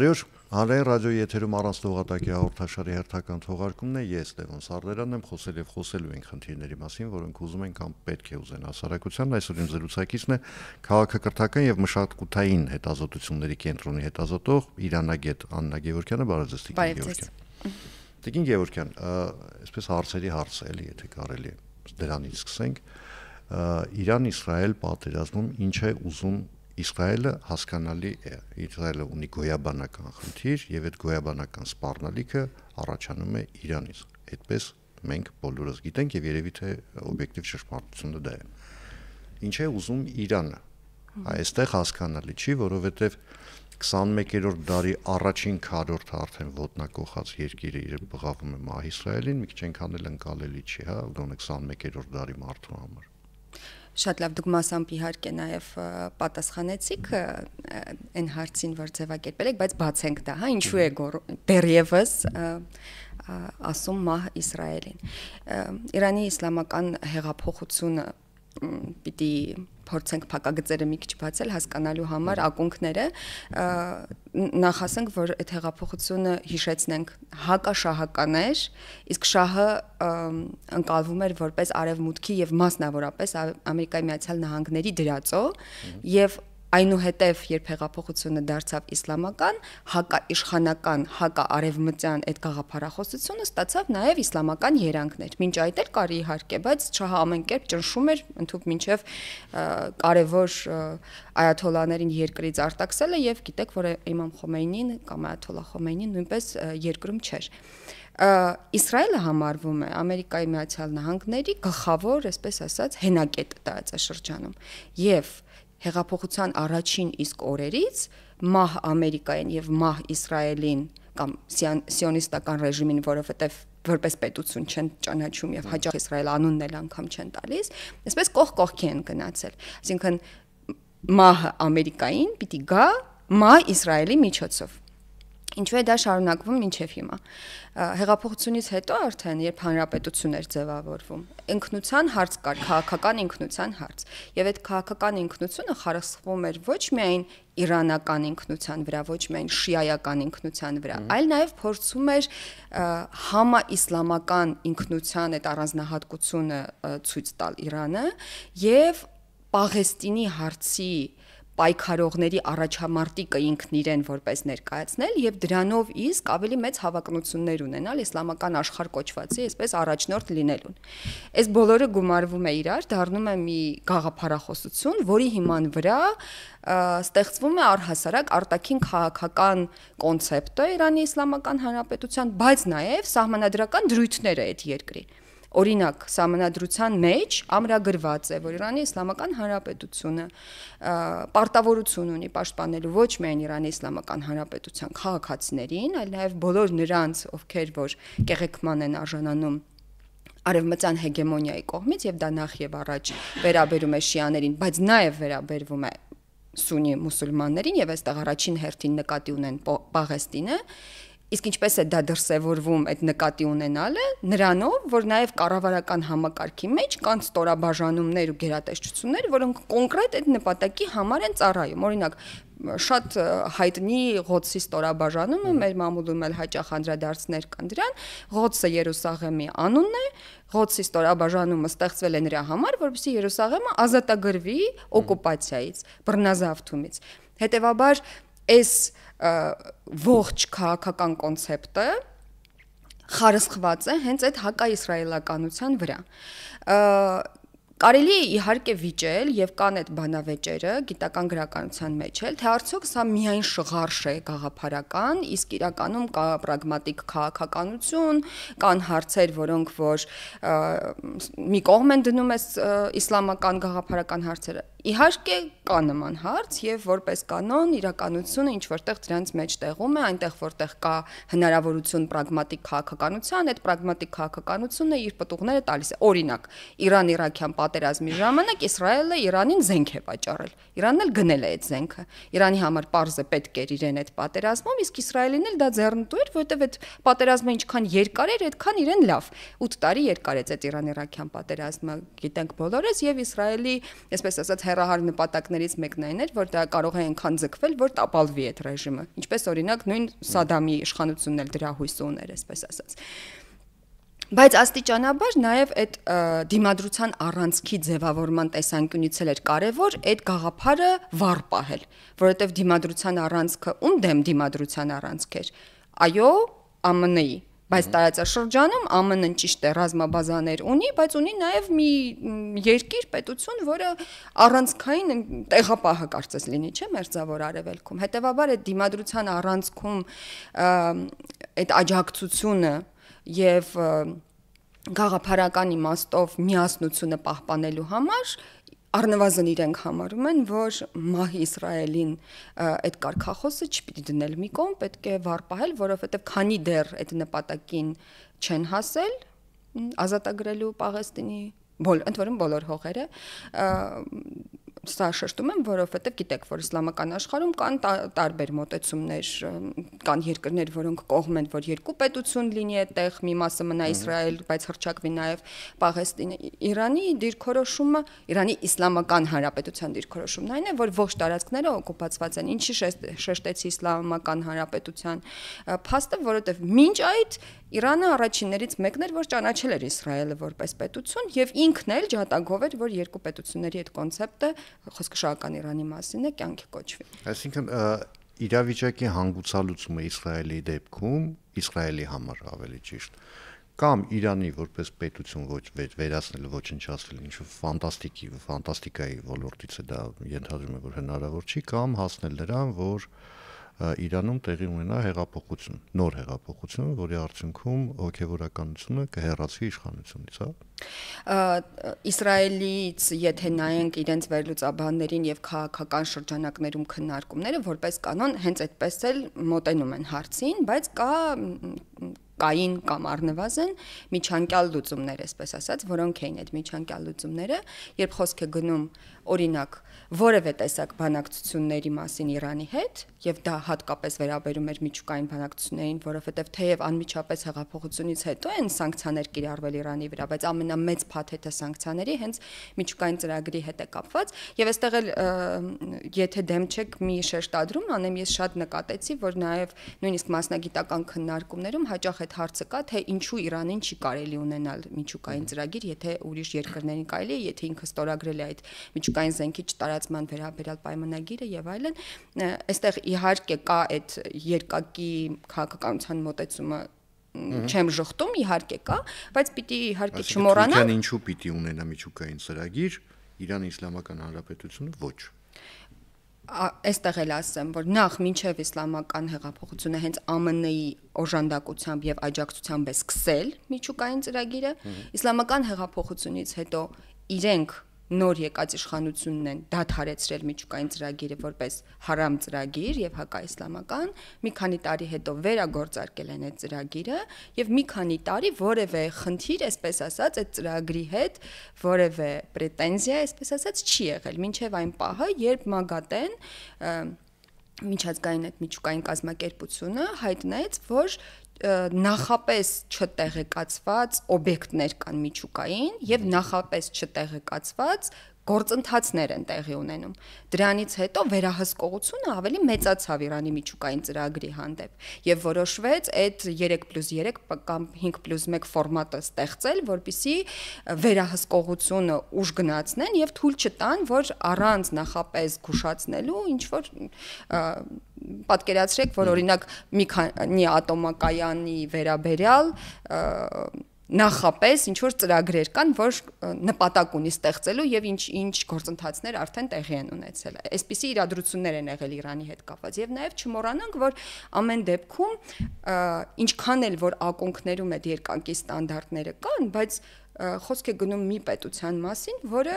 Բարի օր, հանրային ռադիոյի եթերում առանց տողատակի հաղորդաշարի հերթական թողարկումն է, ես Լևոն Սարդարանն եմ, խոսել եւ խոսելու ենք խնդիրների մասին, որոնք ուզում են կամ պետք է ուզեն հասարակությանն, այսօր իմ զրուցակիցն է քաղաքակրթական եւ մշակութային հետազոտությունների կենտրոնի հետազոտող իրանագետ Աննա Գևորգյանը, բարև ձեզ Տիկին Գևորգյան։ Տիկին Գևորգյան, այսպես հարցերի հարց է, եթե կարելի է դրանից սկսենք, Իրան-Իսրայել պատերազմում ինչ է ուզում Իսրայելը, հասկանալի է, Իսրայելը ունի գոյաբանական խնդիր եւ այդ գոյաբանական սպառնալիքը առաջանում է Իրանից։ Այդպես մենք բոլորս գիտենք եւ երևի թե օբյեկտիվ ճշմարտությունը դա է։ Ինչ է ուզում Իրանը։ Այստեղ հասկանալի չի, որովհետեւ 21-րդ դարի առաջին քառորդը արդեն ոտնակոխած երկիրը իր բղավում է մահ Իսրայելին, մի քիչ այնքան էլ ընկալելի չի, հա, գոնե 21-րդ դարի մարդու համար։ Շատ լավ դուգմասամբ իհարկե նաև պատասխանեցիք այն հարցին, որ ձևակերպել եք, բայց բացենք դա, հա, ինչու է դեռևս ասում մահ Իսրայելին։ Իրանի իսլամական հեղափոխությունը պիտի փորձենք փակագծերը մի քիչ բացել հասկանալու համար ակունքները նախ ասենք որ այդ հեղափոխությունը հիշեցնենք հակաշահական էր իսկ շահը ընկալվում էր որպես արևմուտքի եւ մասնավորապես Ամերիկայի Միացյալ Նահանգների դրածո եւ այնուհետև երբ հեղափոխությունը դարձավ իսլամական, հակաիշխանական, հակաարևմտյան այդ գաղափարախոսությունը ստացավ նաև իսլամական երանգներ։ Մինչ այդ էլ կար իհարկե, բայց շահը ամեն կերպ ճնշում էր, ընդհանուր մինչև կարևոր այաթոլլաներին երկրից արտաքսելը եւ գիտեք, որ Իմամ Խոմեյնին կամ այաթոլլա Խոմեյնին նույնպես երկրում չէր։ Իսրայելը համարվում է Ամերիկայի Միացյալ Նահանգների գլխավոր, այսպես ասած, հենակետը տարածաշրջանում եւ հեղափոխության առաջին իսկ օրերից մահ Ամերիկային եւ մահ Իսրայելին կամ սիոնիստական ռեժիմին, որովհետեւ որպես պետություն չեն ճանաչում եւ հաճախ Իսրայել անունն էլ անգամ չեն տալիս, այսպես կողքի են գնացել։ Այսինքն մահ Ամերիկային պիտի գա մահ Իսրայելի միջոցով։ Ինչու է դա շարունակվում մինչև հիմա։ Հեղափոխությունից հետո արդեն երբ հանրապետություն էր ձևավորվում, ինքնության հարց կար, քաղաքական ինքնության հարց, եւ այդ քաղաքական ինքնությունը խարսխվում էր ոչ միայն իրանական ինքնության վրա, ոչ միայն շիայական ինքնության վրա, այլ նաեւ փորձում էր համաիսլամական ինքնության այդ առանձնահատկությունը ցույց տալ Իրանը եւ Պաղեստինի հարցի պայքարողների առաջամարտիկը ինքն իրեն որպես ներկայացնել եւ դրանով իսկ ավելի մեծ հավակնություններ ունենալ իսլամական աշխարհ կոչվածի, այսպես առաջնորդ լինելուն։ Այս բոլորը գումարվում է իրար, դառնում է մի գաղափարախոսություն, որի հիման վրա ստեղծվում է առհասարակ արտաքին քաղաքական կոնցեպտը Իրանի Իսլամական Հանրապետության, բայց նաեւ սահմանադրական դրույթները այդ երկրի։ Օրինակ, սահմանադրության մեջ ամրագրված է, որ Իրանի Իսլամական Հանրապետությունը պարտավորություն ունի պաշտպանելու ոչ միայն Իրանի Իսլամական Հանրապետության քաղաքացիներին, այլ նաև բոլոր նրանց, ովքեր որ կեղեքման են արժանանում արևմտյան հեգեմոնիայի կողմից եւ դա նախ եւ առաջ վերաբերում է շիաներին, բայց նաև վերաբերվում է սուննի մուսուլմաններին եւ այստեղ առաջին հերթին նկատի ունեն Պաղեստինը։ Իսկ ինչպես է դա դրսևորվում այդ նկատի ունենալը, նրանով, որ նաև կառավարական համակարգի մեջ կան ստորաբաժանումներ ու գերատեսչություններ, որոնք կոնկրետ այդ նպատակի համար են ծառայում։ Օրինակ, շատ հայտնի Ղոդսի ստորաբաժանումը մեր մամուլում էլ հաճախ անդրադարձներ կան դրան, Ղոդսը Երուսաղեմի անունն է, Ղոդսի ստորաբաժանումը ստեղծվել է նրա համար, որպեսզի Երուսաղեմը ազատագրվի օկուպացիայից, բռնազավթումից։ Հետևաբար այս ողջ քաղաքական կոնցեպտը խարսխված է հենց այդ հակաիսրայելականության վրա։ Կարելի է իհարկե վիճել եւ կան այդ բանավեճերը գիտական գրականության մեջ էլ, թե արդյոք սա միայն շղարշ է գաղափարական, իսկ իրականում կա պրագմատիկ քաղաքականություն, կան հարցեր, որոնք որ մի կողմ են դնում իսլամական գաղափարական հարցերը։ Իհարկե կա նման հարց եւ որպես կանոն իրականությունը ինչ որտեղ դրանց մեջ տեղում է, այնտեղ որտեղ կա հնարավորություն պրագմատիկ քաղաքականության, այդ պրագմատիկ քաղաքականությունը իր պտուղները տալիս է։ Օրինակ, Իրան-Իրաքյան պատերազմի ժամանակ Իսրայելը Իրանին զենք է վաճառել։ Իրանն էլ գնել է այդ զենքը։ Իրանի համար պարզը պետք էր իրեն այդ պատերազմում, իսկ Իսրայելին էլ դա ձեռնտու էր, որովհետև այդ պատերազմը ինչքան երկար էր, այդքան իրեն լավ։ 8 տարի երկար էր այդ Իրան-Իրաքյան պատերազմը, գիտենք բոլորս, եւ Իսրայելի, այսպես ասած, հերահար նպատակներից մեկն այն էր, որ դա կարող է այնքան ձգվել, որ տապալվի այդ ռեժիմը։ Ինչպես օրինակ նույն Սադամի իշխանությունն էլ դրա հույսը ուներ, այսպես ասած։ Բայց աստիճանաբար նաև այդ դիմադրության առանցքի ձևավորման տեսանկյունից էլ էր կարևոր այդ գաղափարը վառ պահել, որովհետև դիմադրության առանցքը ում դեմ դիմադրության առանցք էր։ Այո, ԱՄՆ-ի, բայց տարածաշրջանում ԱՄՆ-ն ճիշտ է ռազմաբազաներ ունի, բայց ունի նաև մի երկիր, պետություն, որը առանցքային տեղապահը կարծես լինի, չէ՞, մերձավոր արևելքում։ Հետևաբար այդ դիմադրության առանցքում այդ աջակցությունը եւ գաղափարական իմաստով միասնությունը պահպանելու համար առնվազն իրենք համարում են, որ մահ Իսրայելին այդ կարգախոսը չպիտի դնել մի կողմ, պետք է վառ պահել, որովհետև քանի դեռ այդ նպատակին չեն հասել ազատագրելու Պաղեստինի ընդ որում բոլոր հողերը, սա շեշտում եմ, որովհետև գիտեք, որ իսլամական աշխարհում կան տարբեր մոտեցումներ, կան երկրներ, որոնք կողմ են, որ երկու պետություն լինի այդտեղ, մի մասը մնա Իսրայել, բայց հռչակվի նաև Պաղեստինը։ Իրանի դիրքորոշումը, Իրանի Իսլամական Հանրապետության դիրքորոշումն այն է, որ ողջ տարածքները օկուպացված են, ինչի շեշտեցի Իսլամական Հանրապետության փաստը, որովհետև մինչ այդ Իրանը առաջիններից մեկն էր, որ ճանաչել էր Իսրայելը որպես պետություն եւ ինքն էլ ջատագով էր, որ երկու պետությունների այդ կոնցեպտը, խոսքը շահական Իրանի մասին է, կյանքի կոչվի։ Այսինքն իրավիճակի հանգուցալուծումը Իսրայելի դեպքում, Իսրայելի համար ավելի ճիշտ, կամ Իրանի որպես պետություն ոչ վերացնել ոչնչացնել, ինչ ֆանտաստիկայի ոլորտից է դա ենթադրում է, որ հնարավոր չի, կամ հասնել նրան, որ Իրանում տեղի ունենա հեղափոխություն, նոր հեղափոխություն, որի արդյունքում հոգևորականությունը կհեռացվի իշխանությունից, հա։ Իսրայելից, եթե նայենք իրենց վերլուծաբաններին եւ քաղաքական շրջանակներում քննարկումները, որպես կանոն հենց այդպես էլ մոտենում են հարցին, բայց կային կամ առնվազն միջանկյալ լուծումներ, այսպես ասած, որոնք էին այդ միջանկյալ լուծումները, երբ խոսք է գնում օրինակ որևէ տեսակ բանակցությունների մասին Իրանի հետ, եւ դա հատկապես վերաբերում էր միջուկային բանակցություններին, որովհետեւ թեև անմիջապես հեղափոխությունից հետո են սանկցիաներ կիրառվել Իրանի վրա, բայց ամենամեծ փաթեթը սանկցիաների հենց միջուկային ծրագրի հետ է կապված, եւ այստեղ էլ եթե դեմ չեք մի շեշտադրում անեմ, ես շատ նկատեցի, որ նաեւ նույնիսկ մասնագիտական քննարկումներում հաճախ այդ հարցը կա, թե ինչու Իրանին չի կարելի ունենալ միջուկային ծրագիր, եթե ուրիշ երկրներին կարելի է, եթե ինքը ստորագրել է այդ միջուկային զենքի չտարածման վերաբերյալ պայմանագիրը եւ այլն, այստեղ իհարկե կա այդ երկակի քաղաքականության մոտեցումը չեմ ժխտում, իհարկե կա, բայց պիտի իհարկե չմոռանալ։ Այսինքն ինչու պիտի ունենա միջուկային ծրագիր Իրանի Իսլամական Հանրապետությունը ոչ։ Այստեղ էլ ասեմ, որ նախ մինչև իսլամական հեղափոխությունը հենց ԱՄՆ-ի օժանդակությամբ եւ աջակցությամբ է սկսել միջուկային ծրագիրը, իսլամական հեղափոխությունից հետո իրենք նոր եկած իշխանությունն են դադարեցրել միջուկային ծրագիրը որպես հարամ ծրագիր եւ հակաիսլամական, մի քանի տարի հետո վերագործարկել են այդ ծրագիրը եւ մի քանի տարի որևէ խնդիր, այսպես ասած, այդ ծրագրի հետ որևէ պրետենզիա, այսպես ասած, չի եղել, մինչեւ այն պահը, երբ ՄԱԳԱՏԵ-ն միջազգային այդ միջուկային կազմակերպությունը հայտնեց, որ նախապես չտեղեկացված օբյեկտներ կան միջուկային եւ նախապես չտեղեկացված գործընթացներ են տեղի ունենում։ Դրանից հետո վերահսկողությունը ավելի մեծացավ Իրանի միջուկային ծրագրի հանդեպ եւ որոշվեց այդ 3+3 կամ 5+1 ֆորմատը ստեղծել, որպիսի վերահսկողությունը ուժ գնացնեն եւ թույլ չտան, որ առանց նախապես զգուշացնելու ինչ որ պատկերացրեք, որ օրինակ մի քանի ատոմակայանի վերաբերյալ նախապես ինչ որ ծրագրեր կան, որ նպատակ ունի ստեղծելու եւ ինչ գործընթացներ արդեն տեղի են ունեցել։ Այսպիսի իրադրություններ են եղել Իրանի հետ կապված եւ նաեւ չմոռանանք, որ ամեն դեպքում ինչքան էլ որ ակունքներում այդ երկակի ստանդարտները կան, բայց խոսք է գնում մի պետության մասին, որը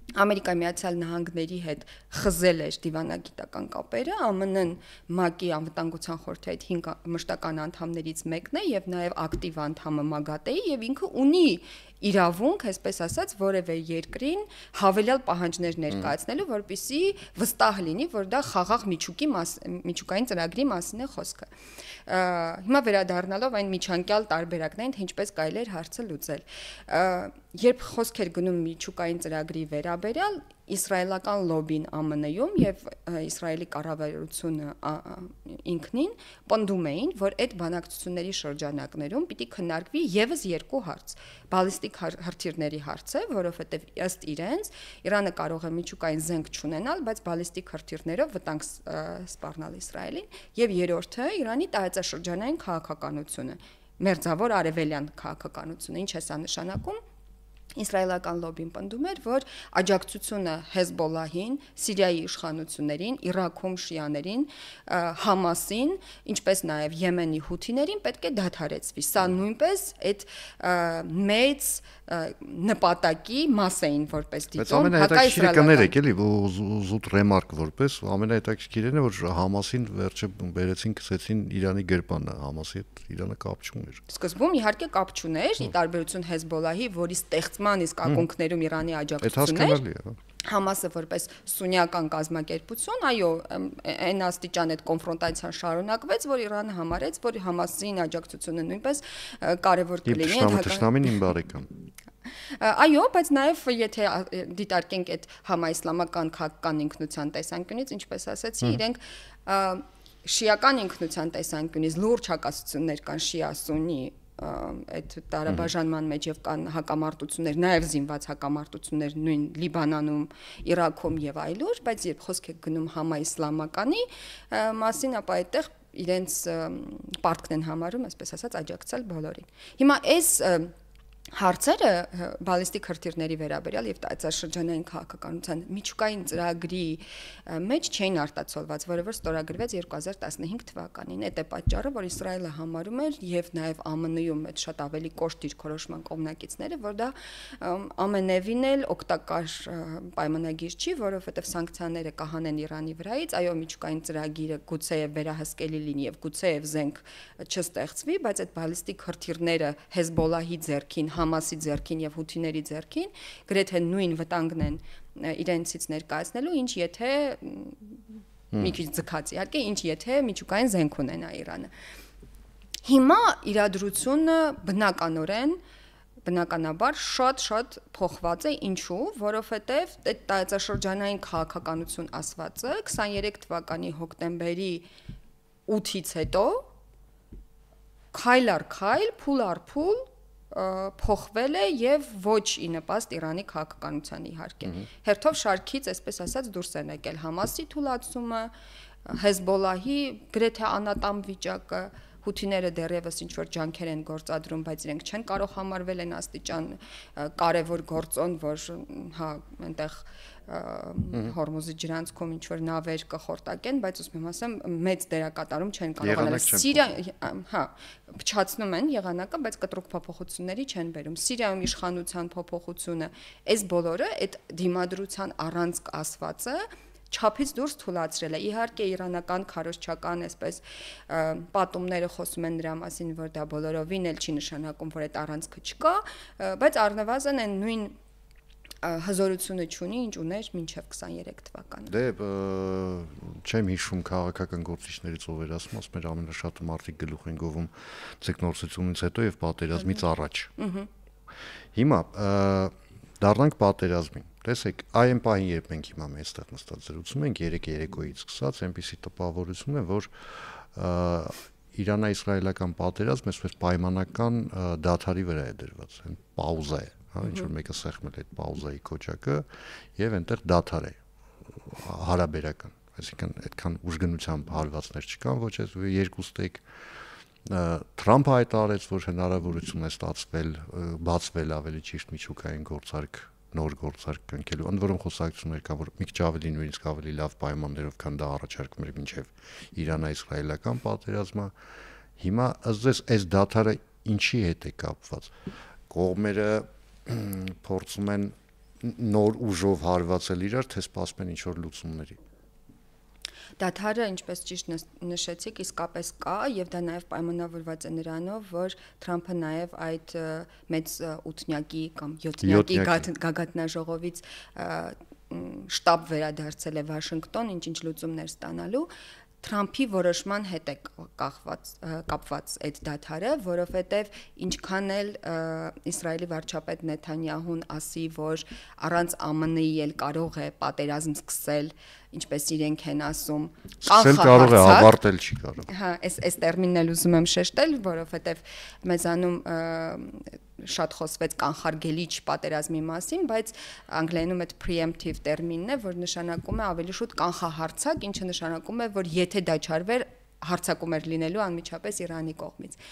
Ամերիկայի Միացյալ Նահանգների հետ խզել էր դիվանագիտական կապերը, ԱՄՆ-ն ՄԱԿ-ի անվտանգության խորհրդի այդ 5 մշտական անդամներից մեկն է եւ նաեւ ակտիվ անդամը ՄԱԳԱՏԵ-ի եւ ինքը ունի իրավունք, այսպես ասած, որևէ երկրին հավելյալ պահանջներ ներկայացնելու, որպեսզի վստահ լինի, որ դա խաղաղ միջուկային ծրագրի մասին է խոսքը։ Հիմա վերադառնալով այն միջանկյալ տարբերակներին, թե ինչպես կարելի էր հարցը լուծել։ Երբ խոսք էր գնում միջուկային ծրագրի վերաբերյալ, իսրայելական լոբին ԱՄՆ-ում եւ Իսրայելի կառավարությունը ինքնին պնդում էին, որ այդ բանակցությունների շրջանակներում պիտի քննարկվի եւս երկու հարց՝ բալիստիկ հրթիռների հարցը, որովհետեւ ըստ իրենց Իրանը կարող է միջուկային զենք չունենալ, բայց բալիստիկ հրթիռներով վտանգ սպառնալ Իսրայելին, եւ երրորդը Իրանի տարածաշրջանային քաղաքականությունը, մերձավոր արևելյան քաղաքականությունը, ինչ է սա նշանակում։ Իսրայելական լոբին պնդում էր, որ աջակցությունը Հեզբոլլահին, Սիրիայի իշխանություններին, Իրաքում շիաներին, Համասին, ինչպես նաև Եմենի հութիներին պետք է դադարեցվի։ Սա նույնպես այդ մեծ նպատակի մաս էին որպես դիտում հակաիսրայելական էլի զուտ ռեմարկ որպես ամենահետաքրքիրն է, որ Համասին վերջը բերեցին գցեցին Իրանի գրպանը, Համասի հետ Իրանը կապ չուներ։ Սկզբում իհարկե կապ չուներ, ի տարբերություն Հեզբոլլահի, որի ստեղծման իսկ ակունքներում Իրանի աջակցություններ, Համասը որպես սունյական կազմակերպություն, այո, այն աստիճան այդ կոնֆրոնտացիան շարունակվեց, որ Իրանը համարեց, որ Համասին աջակցությունը նույնպես կարևոր կլինի Թշնամին իմ բարեկամ։ Այո, բայց նաև եթե դիտարկենք այդ համաիսլամական քաղաքական ինքնության տեսանկյունից, ինչպես ասացի, իրենք շիական ինքնության տեսանկյունից լուրջ հակասություններ կան շիա-սուննի այդ տարաբաժանման մեջ եւ կան հակամարտություններ, նաեւ զինված հակամարտություններ նույն Լիբանանում, Իրաքում եւ այլուր, բայց երբ խոսք է գնում համաիսլամականի մասին, ապա այդտեղ իրենց պարտքն են համարում, այսպես ասած, աջակցել բոլորին։ Հիմա այս հարցերը բալիստիկ հրթիռների վերաբերյալ եւ տարածաշրջանային քաղաքականության միջուկային ծրագրի մեջ չէին արտացոլված, որը որ ստորագրվեց 2015 թվականին։ Այդ է պատճառը, որ Իսրայելը համարում էր եւ նաեւ ԱՄՆ-ում այդ շատ ավելի կոշտ դիրքորոշման կողմնակիցները, որ դա ամենևին էլ օգտակար պայմանագիր չի, որովհետեւ սանկցիաները կհանեն Իրանի վրայից, այո, միջուկային ծրագիրը գուցեև վերահսկելի լինի եւ գուցեև զենք չստեղծվի, բայց այդ բալիստիկ հրթիռները Հեզբոլլահի ձեռքին, Համասի ձեռքին եւ հութիների ձեռքին գրեթե նույն վտանգն են իրենցից ներկայացնելու, ինչ եթե մի քիչ ձգած իհարկե, ինչ եթե միջուկային զենք ունենա Իրանը։ Հիմա իրադրությունը բնականաբար շատ փոխված է, ինչու, որովհետեւ այդ տարածաշրջանային քաղաքականություն ասվածը 23 թվականի հոկտեմբերի 8-ից հետո քայլ առ քայլ, փուլ առ փուլ փոխվել է եւ ոչ ի նպաստ Իրանի քաղաքականության իհարկե։ Հերթով շարքից, այսպես ասած, դուրս են եկել Համասի թուլացումը, Հեզբոլլահի գրեթե անատամ վիճակը, հութիները դեռևս ինչ որ ջանքեր են գործադրում, բայց իրենք չեն կարող համարվել են աստիճան կարևոր գործոն, որ հա այնտեղ Հորմուզի ջրանցքում ինչ որ նավեր կխորտակեն, բայց ուսում եմ ասեմ մեծ դերակատարում չեն կարող անել։ Սիրիա, հա, փչացնում են եղանակը, բայց կտրուկ փոփոխությունների չեն բերում։ Սիրիայում իշխանության փոփոխությունը, այս բոլորը այդ դիմադրության առանցք ասվածը չափից դուրս թույլատրել է։ Իհարկե իրանական քարոզչական այսպես պատումները խոսում են դրա մասին, որ դա բոլորովին էլ չի նշանակում, որ այդ առանցքը չկա, բայց առնվազն այն նույն հզորությունը չունի, ինչ ուներ մինչև 23 թվականը։ Դե չեմ հիշում քաղաքական գործիչներից ով էր ասում, ասում էր ամենաշատը մարդիկ գլուխ են գովում ցիկնորսությունից հետո եւ պատերազմից առաջ։ Հիմա դառնանք պատերազմին։ Տեսեք, այն պահին, երբ մենք հիմա մեստեղ նստած զրուցում ենք 3 երեկոյից սկսած, այնպիսի տպավորություն է, որ Իրано-իսրայելական պատերազմը այսպես պայմանական դադարի վրա է դրված, այն պաուզա է, հա, ինչ որ մեկը սեղմել է այդ պաուզայի կոճակը եւ այնտեղ դադար է հարաբերական, այսինքն այդքան ուժգնությամբ հարվածներ չկան, ոչ այս երկուստեք Թրամփը հայտարարեց, որ հնարավորություն է ստացվել, բացվել ավելի ճիշտ միջուկային գործարք, նոր գործարք կնքելու, ընդ որում խոսակցություններ կան, որ մի քիչ ավելի նույնիսկ ավելի լավ պայմաններով, քան դա առաջարկում էր մինչև Իրано-իսրայելական պատերազմը։ Հիմա ըստ այս դադարը ինչի հետ է կապված։ Կողմերը փորձում են նոր ուժով հարվածել իրար, թե սպասում են ինչ-որ լուծումների։ Դադարը, ինչպես ճիշտ նշեցիք, իսկապես կա եւ դա նաեւ պայմանավորված է նրանով, որ Թրամփը նաեւ այդ մեծ 8-նյակի կամ 7-նյակի գագաթնաժողովից շտաբ վերադարձել է Վաշինգտոն, ինչ լուծումներ ստանալու։ Թրամփի որոշման հետ է կապված այդ դադարը, որովհետև ինչքան էլ Իսրայելի վարչապետ Նեթանյահուն ասի, որ առանց ԱՄՆ-ի էլ կարող է պատերազմ սկսել, ինչպես իրենք են ասում, կարող է ավարտել չի կարող։ Հա, այս տերմինն էլ ուզում եմ շեշտել, որովհետև մեզանում շատ խոսվեց կանխարգելիչ պատերազմի մասին, բայց անգլերենում այդ preemptive տերմինն է, որ նշանակում է ավելի շուտ կանխահարցակ, ինչը նշանակում է, որ եթե դա չարվեր, հարձակում էր լինելու անմիջապես Իրանի կողմից։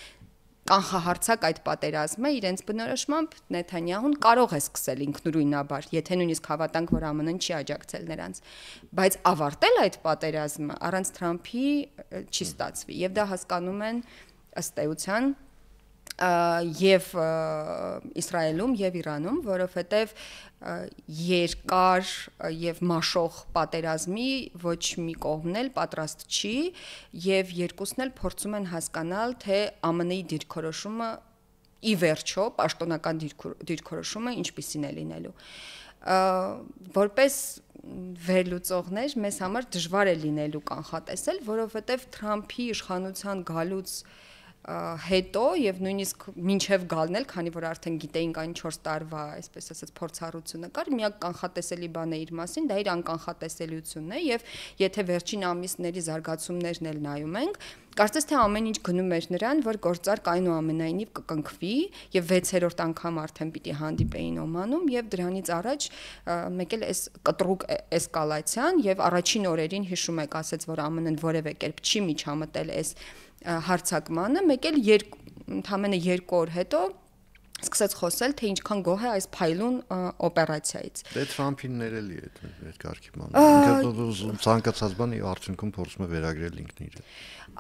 Կանխահարցակ այդ պատերազմը իրենց բնորոշմամբ Նեթանյահուն կարող է սկսել ինքնուրույնաբար, եթե նույնիսկ հավատանք, որ ԱՄՆ-ն չի աջակցել նրանց, բայց ավարտել այդ պատերազմը առանց Թրամփի չի ստացվի, եւ դա հասկանում են ըստ էության եւ Իսրայելում եւ Իրանում, որովհետեւ երկար եւ մաշող պատերազմի ոչ մի կողմն էլ պատրաստ չի եւ երկուսն էլ փորձում են հասկանալ, թե ԱՄՆ-ի դիրքորոշումը ի վերջո պաշտոնական դիրքորոշումը ինչպիսին է լինելու։ Որպես վերլուծողներ մեզ համար դժվար է լինելու կանխատեսել, որովհետեւ Թրամփի իշխանության գալուց հետո եւ նույնիսկ մինչեւ գալն էլ, քանի որ արդեն գիտեինք այն 4 տարվա, այսպես ասած, փորձառությունը կար, միակ կանխատեսելի բանը իր մասին, դա իր անկանխատեսելիությունն է եւ եթե վերջին ամիսների զարգացումներն էլ նայում ենք, կարծես թե ամեն ինչ գնում էր նրան, որ գործարք այնուամենայնիվ կկնքվի եւ 6-րդ անգամ արդեն պիտի հանդիպեին Օմանում եւ դրանից առաջ մեկ էլ այս կտրուկ էսկալացիան եւ առաջին օրերին հիշում եք ասեց, որ ԱՄՆ-ն որևէ կերպ չի միջամտել այս հարցակմանը, մեկ էլ ընդամենը 2 օր հետո սկսեց խոսել, թե ինչքան գոհ է այս փայլուն օպերացիայից։ Դե Թրամփին ներելի է այդ կարգի բանը։ Ինքը ցանկացած բանի արդյունքում փորձում է վերագրել ինքն իրեն։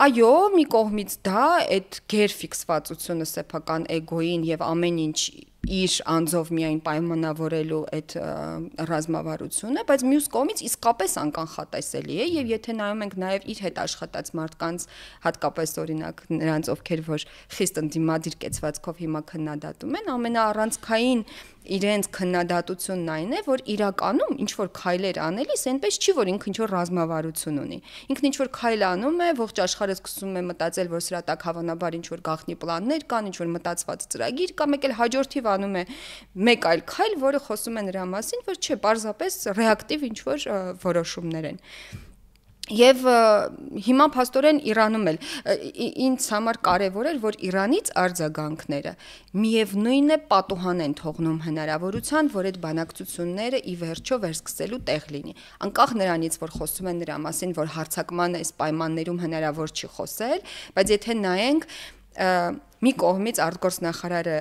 Այո, մի կողմից դա այդ գերֆիքսվածությունը սեփական էգոին եւ ամեն ինչ իր անձով միայն պայմանավորելու այդ ռազմավարությունը, բայց մյուս կողմից իսկապես անկանխատեսելի է եւ եթե նայում ենք նաեւ իր հետ աշխատած մարդկանց, հատկապես օրինակ նրանց, ովքեր որ խիստ ընդդիմադիր կեցվածքով հիմա քննադատում են, ամենաառանցքային իրենց քննադատությունն այն է, որ իրականում ինչ որ քայլեր անելիս այնպես չի, որ ինքը ինչ որ ռազմավարություն ունի։ Ինքն ինչ որ քայլ անում է, ողջ աշխարհը սկսում է մտածել, որ սրա տակ հավանաբար ինչ որ գաղտնի պլաններ կան, ինչ որ մտածված ծրագիր կա, մեկ էլ հաջորդիվ անում է մեկ այլ քայլ, որը խոսում է նրա մասին, որ չէ, պարզապես ռեակտիվ ինչ որ որոշումներ են։ Եվ հիմա փաստորեն Իրանում էլ ինձ համար կարևոր էր, որ Իրանից արձագանքները միևնույն է պատուհան են թողնում հնարավորության, որ այդ բանակցությունները ի վերջո վերսկսելու տեղ լինի։ Անկախ նրանից, որ խոսում են նրա մասին, որ հարձակման այս պայմաններում հնարավոր չի խոսել, բայց եթե նայենք մի կողմից արտգործնախարարը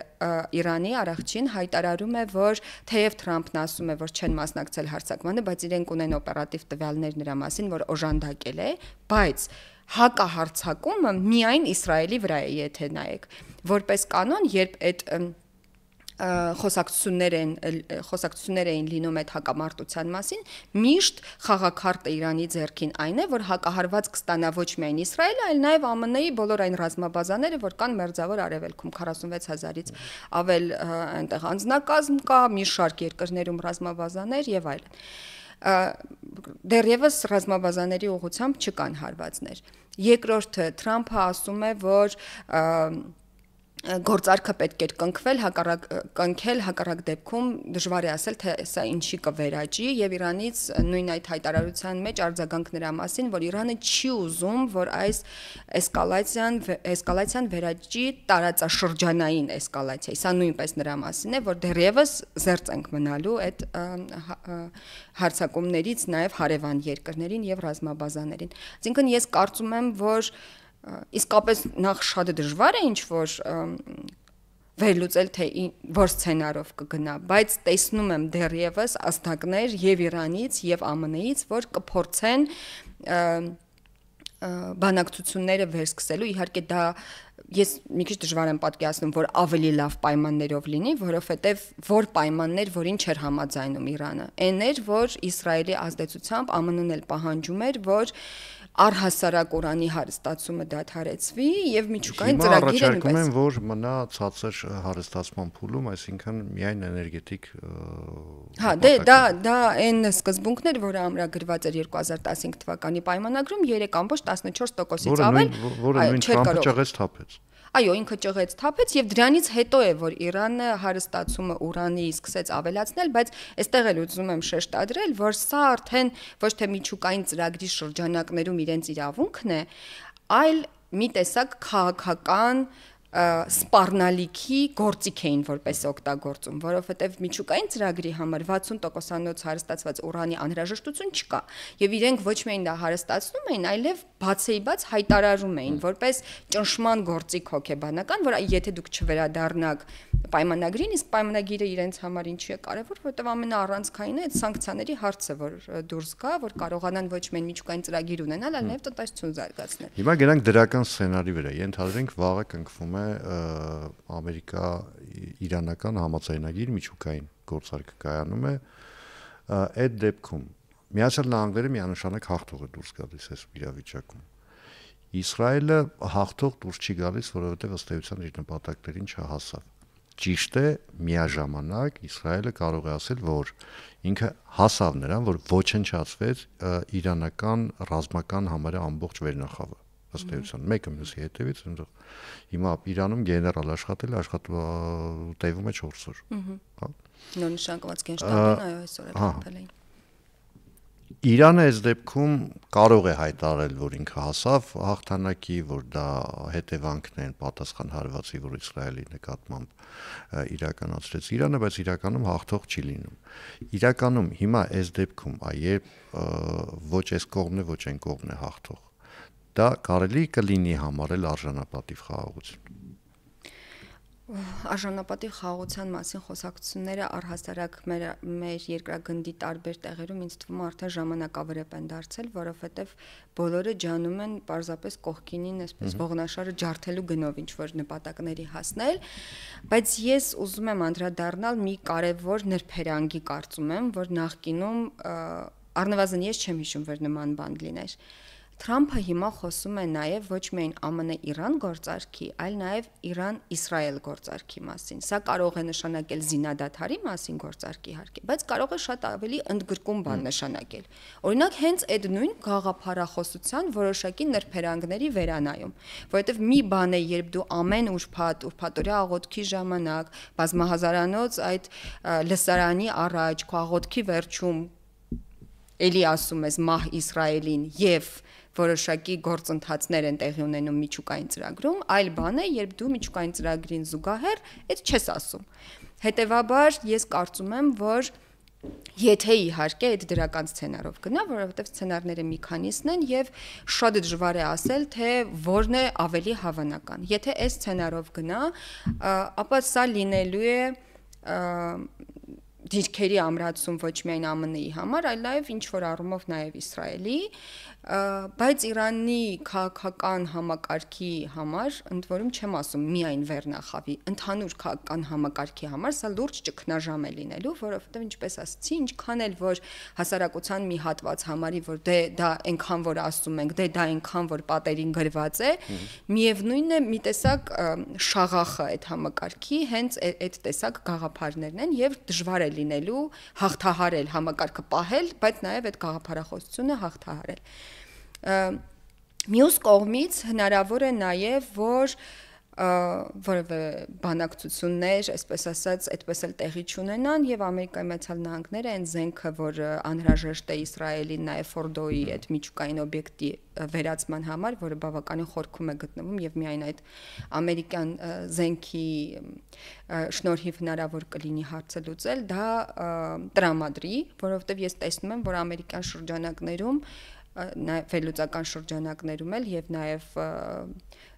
Իրանի Արաքչին հայտարարում է, որ թեև Թրամփն ասում է, որ չեն մասնակցել հարձակմանը, բայց իրենք ունեն օպերատիվ տվյալներ նրա մասին, որ օժանդակել է, բայց հակահարձակումը միայն Իսրայելի վրա է, եթե նայեք։ Որպես կանոն, երբ այդ խոսակցություններ էին լինում այդ հակամարտության մասին, միշտ խաղաքարտը Իրանի ձեռքին այն է, որ հակահարված կստանա ոչ միայն Իսրայելը, այլ նաև ԱՄՆ-ի բոլոր այն ռազմաբազաները, որ կան Մերձավոր Արևելքում 46000-ից ավել այնտեղ անձնակազմ կա, մի շարք երկրներում ռազմաբազաներ եւ այլն։ Դեռևս ռազմաբազաների ուղղությամբ չկան հարվածներ։ Երկրորդը Թրամփը ասում է, որ գործարքը պետք է կնքել հակառակ դեպքում դժվար է ասել, թե սա ինչի կվերաճի եւ Իրանից նույն այդ հայտարարության մեջ արձագանք նրա մասին, որ Իրանը չի ուզում, որ այս էսկալացիան վերաճի տարածաշրջանային էսկալացիայի։ Սա նույնպես նրա մասին է, որ դեռևս զերծ ենք մնալու այդ հարձակումներից նաեւ հարևան երկրներին եւ ռազմաբազաներին։ Այսինքն ես կարծում եմ, որ իսկապես նախ շատ դժվար է ինչ որ վերլուծել, թե որ սցենարով կգնա, բայց տեսնում եմ դեռևս աստղներ եւ Իրանից եւ ԱՄՆ-ից, որ կփորձեն բանակցությունները վերսկսելու, իհարկե դա ես մի քիչ դժվար եմ պատկերացնում, որ ավելի լավ պայմաններով լինի, որովհետև որ պայմաններ, որին չէր համաձայնում Իրանը, այն էր, որ Իսրայելի ազդեցությամբ ԱՄՆ-ն էլ պահանջում էր, որ առհասարակ ուրանի հարստացումը դադարեցվի եւ միջուկային ծրագիրը նույնպես։ Հիմա առաջարկում են, որ մնա ցածր հարստացման փուլում, այսինքն միայն էներգետիկ Հա, դա այն սկզբունքն էր, որը ամրագրված էր 2015 թվականի պայմանագրում 3.14%-ից ավել, որը նույն Թրամփը ճղեց թափեց։ Այո, ինքը ճղեց թափեց եւ դրանից հետո է որ Իրանը հարստացումը ուրանի սկսեց ավելացնել, բայց այստեղ էլ ուզում եմ շեշտադրել, որ սա արդեն ոչ թե միջուկային ծրագրի շրջանակներում իրենց իրավունքն է, այլ մի տեսակ քաղաքական սպառնալիքի գործիք էին որպես օգտագործում, որովհետև միջուկային ծրագրի համար 60%-անոց հարստացված ուրանի անհրաժեշտություն չկա, եւ իրենք ոչ միայն դա հարստացնում էին, այլև բացեիբաց հայտարարում էին որպես ճնշման գործիք հոգեբանական, որ եթե դուք չվերադառնաք պայմանագրին, իսկ պայմանագիրը իրենց համար ինչի է կարևոր, որովհետև ամենաառանցքայինը այդ սանկցիաների հարցը, որ դուրս գա, որ կարողանան ոչ միայն միջուկային ծրագիր ունենալ, այլ նաև տնտեսություն զարգացնել։ Հիմա գնանք դրական սցենարի վրա, ենթադրենք վաղը կնքվում է Ամերիկա-իրանական համաձայնագիր միջուկային գործարքը կայանում է, այդ դեպքում Միացյալ Նահանգները միանշանակ հաղթող է դուրս գալիս այս իրավիճակում։ Իսրայելը հաղթող դուրս չի գալիս, որովհետև ըստ էության իր նպատակներին չհասավ։ Ճիշտ է, միաժամանակ Իսրայելը կարող է ասել, որ ինքը հասավ նրան, որ ոչնչացվեց իրանական ռազմական համարը ամբողջ վերնախավը, ըստ էության, մեկը մյուսի հետևից, հիմա Իրանում գեներալ աշխատել, տևում է 4 օր։ Հա։ Նոր նշանակված գենշտաբին, այո, այսօր էլ հաղթել էին։ Իրանը այս դեպքում կարող է հայտարարել, որ ինքը հասավ հաղթանակի, որ դա հետևանքն են պատասխան հարվածի, որ Իսրայելի նկատմամբ իրականացրեց Իրանը, բայց իրականում հաղթող չի լինում։ Իրականում հիմա այս դեպքում, երբ ոչ այս կողմն է, ոչ այն կողմն է հաղթող, դա կարելի կլինի համարել արժանապատիվ խաղաղություն։ Արժանապատիվ խաղաղության մասին խոսակցությունները առհասարակ մեր երկրագնդի տարբեր տեղերում ինձ թվում է արդեն ժամանակավրեպ են դարձել, որովհետև բոլորը ջանում են պարզապես կողքինին այսպես ողնաշարը ջարդելու գնով ինչ որ նպատակների հասնել, բայց ես ուզում եմ անդրադառնալ մի կարևոր նրբերանգի կարծում եմ, որ նախկինում առնվազն ես չեմ հիշում, որ նման բան լիներ։ Թրամփը հիմա խոսում է նաև ոչ միայն ԱՄՆ-Իրան գործարքի, այլ նաև Իրան-Իսրայել գործարքի մասին։ Սա կարող է նշանակել զինադադարի մասին գործարքի իհարկե, բայց կարող է շատ ավելի ընդգրկում բան նշանակել։ Օրինակ հենց այդ նույն գաղափարախոսության որոշակի նրբերանգների վերանայում, որովհետև մի բան է, երբ դու ամեն ուրբաթօրյա աղոթքի ժամանակ բազմահազարանոց այդ լսարանի առաջ քո աղոթքի վերջում էլի ասում ես մահ Իսրայելին եւ որոշակի գործընթացներ են տեղի ունենում միջուկային ծրագրում, այլ բան է, երբ դու միջուկային ծրագրին զուգահեռ այդ չես ասում։ Հետևաբար ես կարծում եմ, որ եթե իհարկե այդ դրական սցենարով գնա, որովհետև սցենարները մի քանիսն են եւ շատ դժվար է ասել, թե որն է ավելի հավանական։ Եթե այս սցենարով գնա, ապա սա լինելու է դիրքերի ամրացում ոչ միայն ԱՄՆ-ի համար, այլ նաև ինչ որ առումով նաև Իսրայելի, բայց Իրանի քաղաքական համակարգի համար, ընդ որում չեմ ասում միայն վերնախավի, ընդհանուր քաղաքական համակարգի համար սա լուրջ ճգնաժամ է լինելու, որովհետև ինչպես ասացի, ինչքան էլ որ հասարակության մի հատված համարի, որ դա այնքան որ ասում ենք, դա այնքան որ պատերին գրված է, միևնույնն է մի տեսակ շաղախը այդ համակարգի հենց այդ տեսակ գաղափարներն են եւ դժվար է լինելու հաղթահարել համակարգը պահել, բայց նաև այդ գաղափարախոսությունը հաղթահարել։ Մյուս կողմից հնարավոր է նաև որ որևէ բանակցություններ, այսպես ասած, այդպես էլ տեղի չունենան եւ Ամերիկայի Միացյալ Նահանգները այն զենքը, որ անհրաժեշտ է Իսրայելին նաև Ֆորդոյի այդ միջուկային օբյեկտի վերացման համար, որը բավականին խորքում է գտնվում եւ միայն այդ ամերիկյան զենքի շնորհիվ հնարավոր կլինի հարցը լուծել, դա տրամադրի, որովհետեւ ես տեսնում եմ, որ ամերիկյան շրջանակներում վերլուծական շրջանակներում էլ եւ նաեւ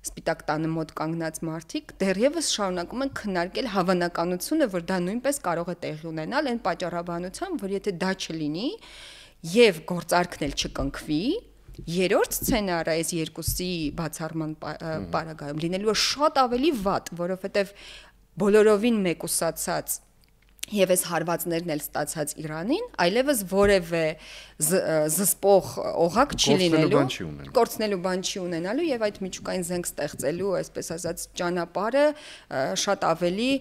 Սպիտակ տանը մոտ կանգնած մարդիկ դեռևս շարունակում են քննարկել հավանականությունը, որ դա նույնպես կարող է տեղի ունենալ այն պատճառաբանությամբ, որ եթե դա չլինի եւ գործարքն էլ չկնքվի, երրորդ սցենարը այս երկուսի բացառման պարագայում լինելու է շատ ավելի վատ, որովհետև բոլորովին մեկուսացած եւ այս հարվածներն էլ ստացած Իրանին, այլևս որևէ զսպող օղակ չի լինելու, կորցնելու բան չի ունենալու եւ այդ միջուկային զենք ստեղծելու, այսպես ասած, ճանապարհը շատ ավելի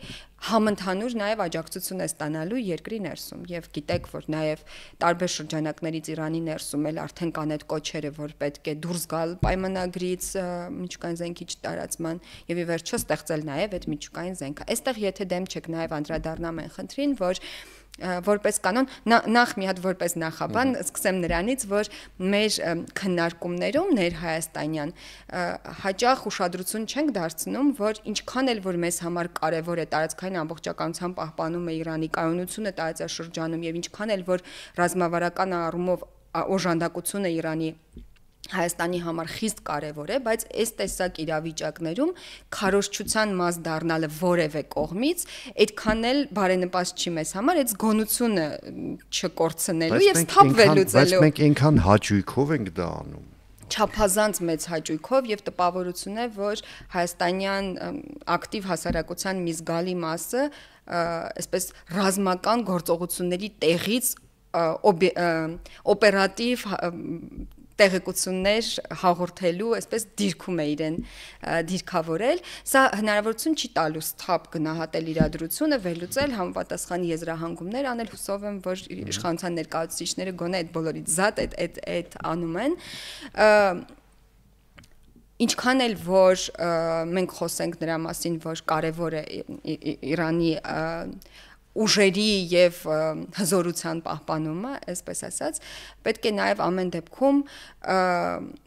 համընդհանուր նաև աջակցություն է ստանալու երկրի ներսում եւ գիտեք որ նաև տարբեր շրջանակներից Իրանի ներսում էլ արդեն կան այդ կոչերը որ պետք է դուրս գալ պայմանագրից միջուկային զենքի չտարածման եւ ի վերջո ստեղծել նաև այդ միջուկային զենքը այստեղ եթե դեմ չեք նաև անդրադառնամ են խնդրին որ որպես կանոն նախ մի հատ որպես նախաբան սկսեմ նրանից որ մեր քննարկումներում ներհայաստանյան հաճախ ուշադրություն չենք դարձնում որ ինչքան էլ որ մեզ համար կարևոր է տարածքային ամբողջականության պահպանումը Իրանի կայունությունը տարածաշրջանում եւ ինչքան էլ որ ռազմավարական առումով օժանդակությունը Իրանի Հայաստանի համար խիստ կարևոր է, բայց այս տեսակ իրավիճակներում քարոզչության մաս դառնալը որևէ կողմից այդքան էլ բարենպաստ չի մեզ համար, այդ զգոնությունը չկորցնելու եւ սթափվելուց Բայց մենք այնքան հաճույքով ենք դա անում չափազանց մեծ հաճույքով եւ տպավորություն է, որ հայաստանյան ակտիվ հասարակության մի զգալի մասը, այսպես ռազմական գործողությունների տեղից օպերատիվ տեղեկություններ հաղորդելու, այսպես դիրքում է իրեն դիրքավորել, սա հնարավորություն չի տալու սթափ գնահատել իրադրությունը, վերլուծել, համապատասխան եզրահանգումներ անել, հուսով եմ, որ իշխանության ներկայացուցիչները գոնե այդ բոլորից զատ այդ անում են։ Ինչքան էլ որ մենք խոսենք նրա մասին, որ կարևոր է Իրանի ուժերի եւ հզորության պահպանումը, այսպես ասած, պետք է նաեւ ամեն դեպքում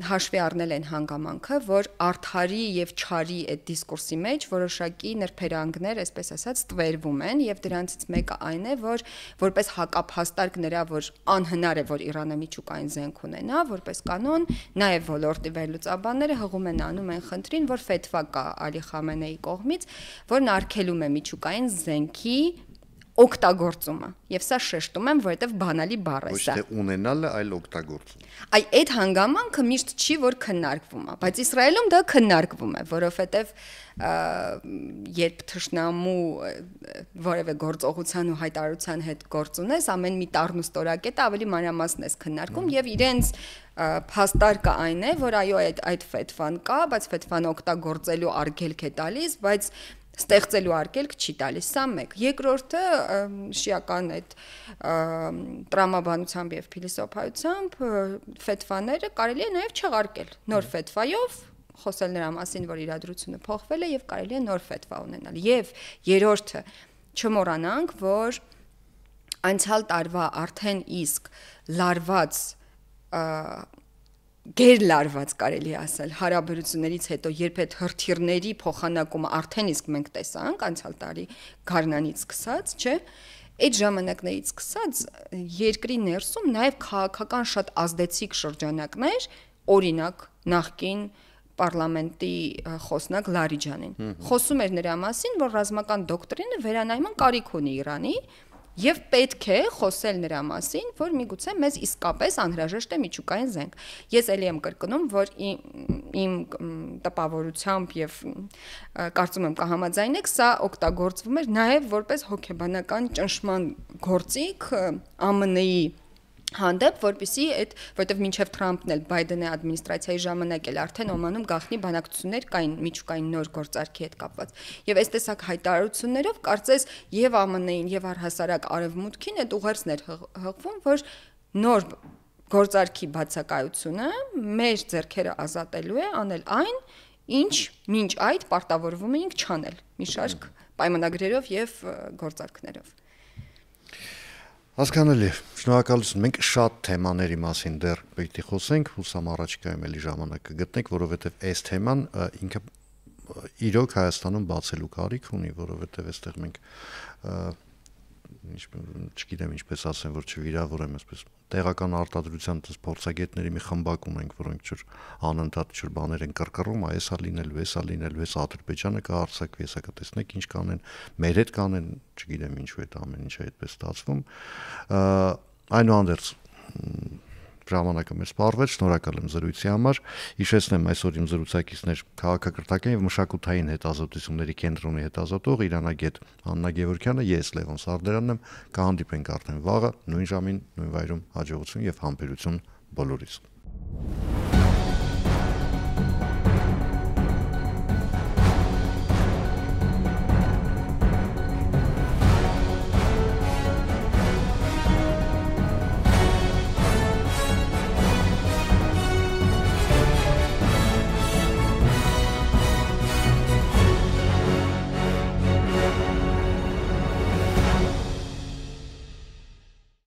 հաշվի առնել այն հանգամանքը, որ արդարի եւ չարի այդ դիսկուրսի մեջ որոշակի նրբերանգներ, այսպես ասած, ստվերվում են եւ դրանցից մեկը այն է, որ որպես հակափաստարկ նրա, որ անհնար է, որ Իրանը միջուկային զենք ունենա, որպես կանոն, նաեւ ոլորտի վերլուծաբանները հղում են անում են խնդրին, որ ֆեթվա կա Ալի Խամենեի կողմից, որն արգելում է միջուկային զենքի օգտագործումը եւ սա շեշտում եմ որովհետեւ բանալի բառ է սա ոչ թե ունենալը այլ օգտագործումը այ այդ հանգամանքը միշտ չի որ քննարկվում է բայց Իսրայելում դա քննարկվում է որովհետեւ երբ թշնամու որևէ գործողության ու հայտարարության հետ գործ ունես ամեն մի տառն ու ստորակետը ավելի մանրամասն ես քննարկում եւ իրենց փաստարկը այն է որ այո այդ ֆեթվան կա բայց ֆեթվան օգտագործելու արգելք է տալիս բայց ստեղծելու արգելք չի տալիս, սա մեկ։ Երկրորդը շիական այդ տրամաբանությամբ եւ փիլիսոփայությամբ ֆեթվաները կարելի է նաեւ չեղարկել։ Նոր ֆեթվայով խոսել նրա մասին, որ իրադրությունը փոխվել է եւ կարելի է նոր ֆեթվա ունենալ։ Եվ երրորդը չմոռանանք, որ անցյալ տարվա արդեն իսկ լարված գերլարված կարելի ասել հարաբերություններից հետո երբ այդ հրթիռների փոխանակումը արդեն իսկ մենք տեսանք անցյալ տարի գարնանից սկսած, չէ, այդ ժամանակներից սկսած երկրի ներսում նաև քաղաքական շատ ազդեցիկ շրջանակներ, օրինակ նախկին պարլամենտի խոսնակ Լարիջանին խոսում էր նրա մասին, որ ռազմական դոկտրինը վերանայման կարիք ունի Իրանի Եվ պետք է խոսել նրա մասին, որ միգուցե մեզ իսկապես անհրաժեշտ է միջուկային զենք։ Ես ելի եմ կրկնում, որ իմ տպավորությամբ եւ կարծում եմ կհամաձայնեք, սա օգտագործվում էր նաեւ որպես հոգեբանական ճնշման գործիք ԱՄՆ-ի հանդեպ, որպեսզի այդ, որտեվ մինչև Թրամփն էլ Բայդենի ադմինիստրացիայի ժամանակ էլ արդեն Օմանում գաղտնի բանակցություններ կային միջուկային նոր գործարքի հետ կապված։ Եվ այս տեսակ հայտարարություններով կարծես եւ ԱՄՆ-ին եւ առհասարակ արևմուտքին այդ ուղերձներ հղվում, որ նոր գործարքի բացակայությունը մեր ձեռքերը ազատելու է անել այն, ինչ մինչ այդ պարտավորվում էինք չանել մի շարք պայմանագրերով եւ գործարքներով։ Հասկանալի, շնորհակալություն, մենք շատ թեմաների մասին դեռ պետք է խոսենք, հուսամ առաջիկայում էլի ժամանակ կգտնենք, որովհետև այս թեման ինքը իրոք Հայաստանում բացելու կարիք ունի, որովհետև այստեղ մենք չգիտեմ ինչպես ասեմ, որ չվիրավորեմ, այսպես տեղական արտադրության փորձագետների մի խմբակ ունենք, որոնք անընդհատ բաներ են կռկռում, այսա լինելու, այս Ադրբեջանը կհարձակվի, հեսա կտեսնեք ինչ կանեն, մեր հետ կանեն, չգիտեմ ինչու է դա ամեն ինչը այդպես ստացվում։ Այնուհանդերձ ժամանակը մեզ սպառվեց, շնորհակալ եմ զրույցի համար։ Հիշեցնեմ այսօր իմ զրուցակիցներ քաղաքակրթական եւ մշակութային հետազոտությունների կենտրոնի հետազոտող իրանագետ Աննա Գևորգյանը, ես Լևոն Սարդարանն եմ, կհանդիպենք արդեն վաղը նույն ժամին, նույն վայրում, հաջողություն եւ համբերություն բոլորիս։